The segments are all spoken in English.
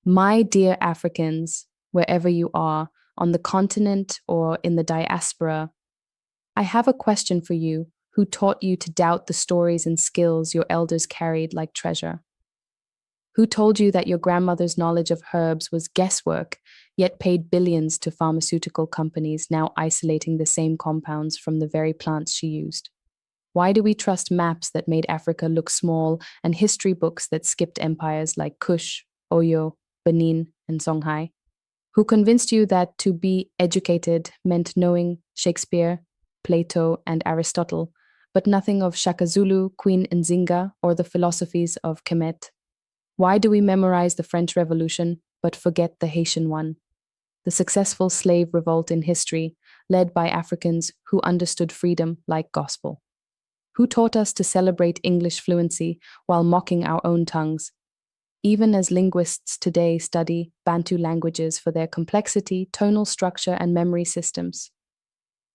My dear Africans, wherever you are, on the continent or in the diaspora, I have a question for you who taught you to doubt the stories and skills your elders carried like treasure. Who told you that your grandmother's knowledge of herbs was guesswork, yet paid billions to pharmaceutical companies now isolating the same compounds from the very plants she used? Why do we trust maps that made Africa look small and history books that skipped empires like Kush, Oyo, Benin, and Songhai? Who convinced you that to be educated meant knowing Shakespeare, Plato, and Aristotle, but nothing of Shaka Zulu, Queen Nzinga, or the philosophies of Kemet? Why do we memorize the French Revolution but forget the Haitian one? The successful slave revolt in history, led by Africans who understood freedom like gospel. Who taught us to celebrate English fluency while mocking our own tongues? Even as linguists today study Bantu languages for their complexity, tonal structure, and memory systems.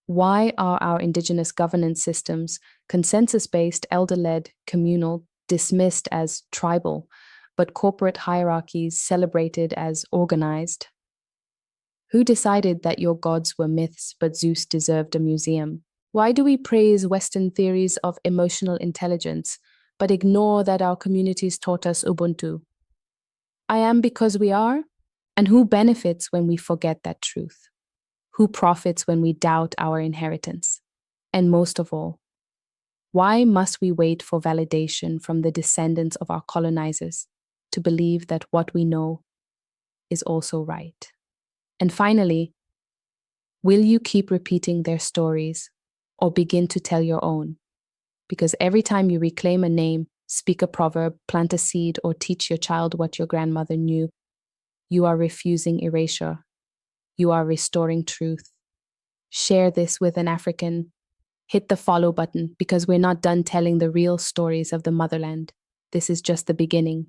Why are our Indigenous governance systems, consensus based, elder led, communal, dismissed as tribal, but corporate hierarchies celebrated as organized? Who decided that your gods were myths but Zeus deserved a museum? Why do we praise Western theories of emotional intelligence but ignore that our communities taught us Ubuntu? I am because we are? And who benefits when we forget that truth? Who profits when we doubt our inheritance? And most of all, why must we wait for validation from the descendants of our colonizers to believe that what we know is also right? And finally, will you keep repeating their stories or begin to tell your own? Because every time you reclaim a name, speak a proverb, plant a seed, or teach your child what your grandmother knew, you are refusing erasure. You are restoring truth. Share this with an African. Hit the follow button because we're not done telling the real stories of the motherland. This is just the beginning.